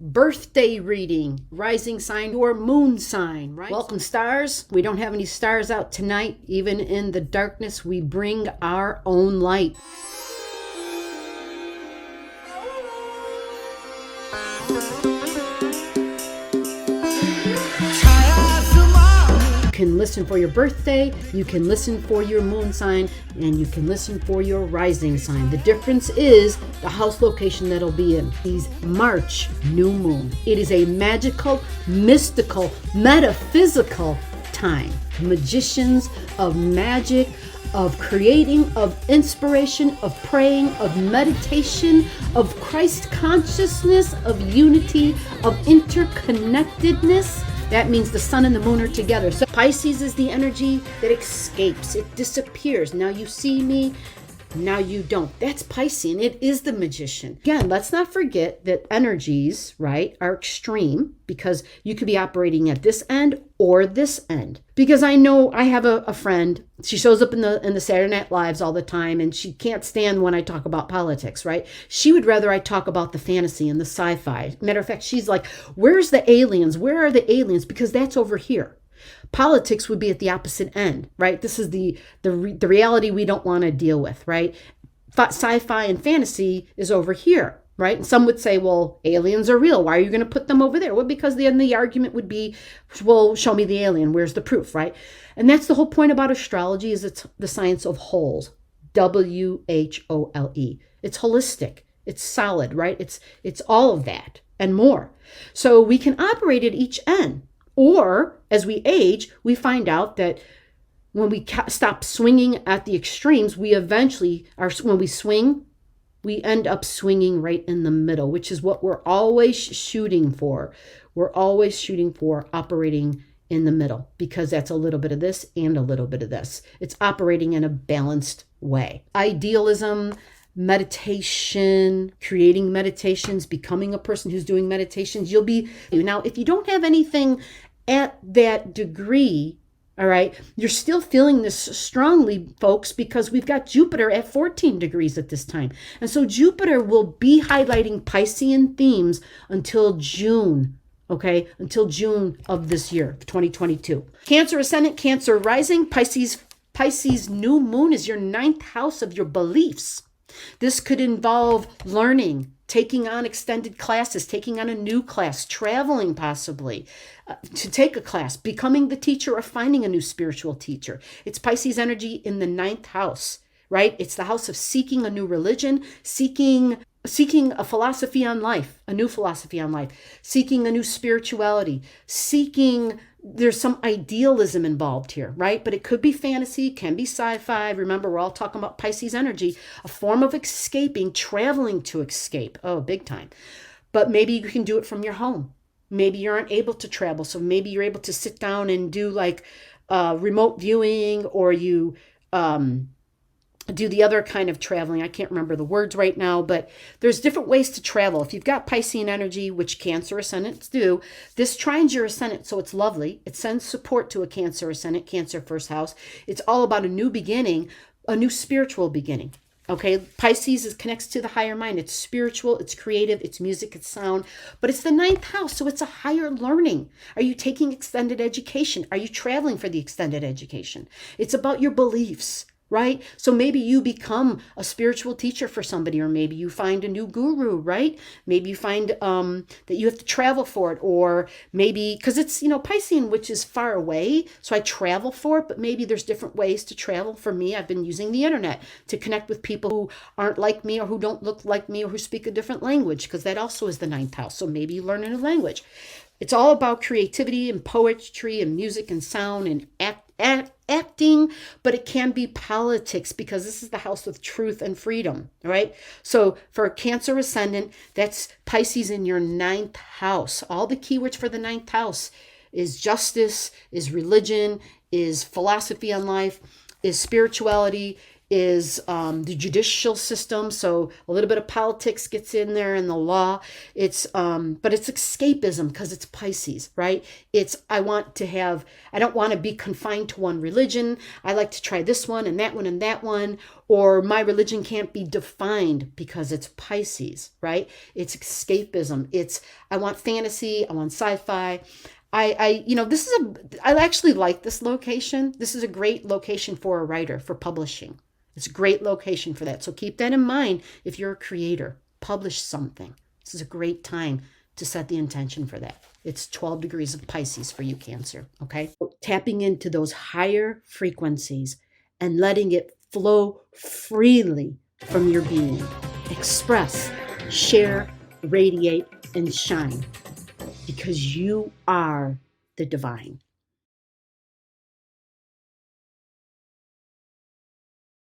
birthday reading, rising sign or moon sign, right? Welcome, stars. We don't have any stars out tonight. Even in the darkness, we bring our own light. You can listen for your birthday, you can listen for your moon sign, and you can listen for your rising sign. The difference is the house location that'll be in. These March new moon. It is a magical, mystical, metaphysical time. Magicians of magic, of creating, of inspiration, of praying, of meditation, of Christ consciousness, of unity, of interconnectedness. That means the sun and the moon are together. So Pisces is the energy that escapes. It disappears. Now you see me, now you don't. That's Pisces, and it is the magician. Again, let's not forget that energies, right, are extreme because you could be operating at this end or this end. Because I know I have a friend, she shows up in the Saturday Night Lives all the time, and she can't stand when I talk about politics, right? She would rather I talk about the fantasy and the sci-fi. Matter of fact, she's like, where's the aliens? Where are the aliens? Because that's over here. Politics would be at the opposite end, right? This is the reality we don't want to deal with, right? Sci-fi and fantasy is over here, right? And some would say, well, aliens are real. Why are you going to put them over there? Well, because then the argument would be, well, show me the alien. Where's the proof, right? And that's the whole point about astrology, is it's the science of wholes, WHOLE. It's holistic. It's solid, right? It's all of that and more. So we can operate at each end. Or as we age, we find out that when we stop swinging at the extremes, we eventually are, when we swing, we end up swinging right in the middle, which is what we're always shooting for. We're always shooting for operating in the middle, because that's a little bit of this and a little bit of this. It's operating in a balanced way. Idealism, meditation, creating meditations, becoming a person who's doing meditations. You'll be, now, if you don't have anything at that degree, all right, you're still feeling this strongly, folks, because we've got Jupiter at 14 degrees at this time. And so Jupiter will be highlighting Piscean themes until June, okay, until June of this year, 2022. Cancer ascendant, Cancer rising, Pisces new moon is your 9th house of your beliefs. This could involve learning, taking on extended classes, taking on a new class, traveling possibly to take a class, becoming the teacher, or finding a new spiritual teacher. It's Pisces energy in the 9th house, right? It's the house of seeking a new religion, seeking a philosophy on life, a new philosophy on life, seeking a new spirituality, there's some idealism involved here, right? But it could be fantasy, can be sci-fi. Remember, we're all talking about Pisces energy, a form of escaping, traveling to escape. Oh, big time. But maybe you can do it from your home. Maybe you aren't able to travel. So maybe you're able to sit down and do like remote viewing, or you do the other kind of traveling. I can't remember the words right now, but there's different ways to travel. If you've got Piscean energy, which Cancer ascendants do, this trines your ascendant, so it's lovely. It sends support to a Cancer ascendant, Cancer first house. It's all about a new beginning, a new spiritual beginning. Okay, Pisces connects to the higher mind. It's spiritual, it's creative, it's music, it's sound, but it's the 9th house, so it's a higher learning. Are you taking extended education? Are you traveling for the extended education? It's about your beliefs, right? So maybe you become a spiritual teacher for somebody, or maybe you find a new guru, right? Maybe you find that you have to travel for it, or maybe, because it's, Piscean, which is far away, so I travel for it, but maybe there's different ways to travel. For me, I've been using the internet to connect with people who aren't like me, or who don't look like me, or who speak a different language, because that also is the 9th house. So maybe you learn a new language. It's all about creativity and poetry and music and sound and acting, but it can be politics, because this is the house of truth and freedom, right? So for a Cancer ascendant, that's Pisces in your 9th house. All the keywords for the 9th house is justice, is religion, is philosophy on life, is spirituality, is the judicial system. So a little bit of politics gets in there and the law. It's but it's escapism because it's Pisces, right? I don't want to be confined to one religion. I like to try this one and that one and that one. Or my religion can't be defined because it's Pisces, right? It's escapism. I want fantasy. I want sci-fi. I actually like this location. This is a great location for a writer, for publishing. It's a great location for that. So keep that in mind if you're a creator. Publish something. This is a great time to set the intention for that. It's 12 degrees of Pisces for you, Cancer, okay? So tapping into those higher frequencies and letting it flow freely from your being. Express, share, radiate, and shine. Because you are the divine.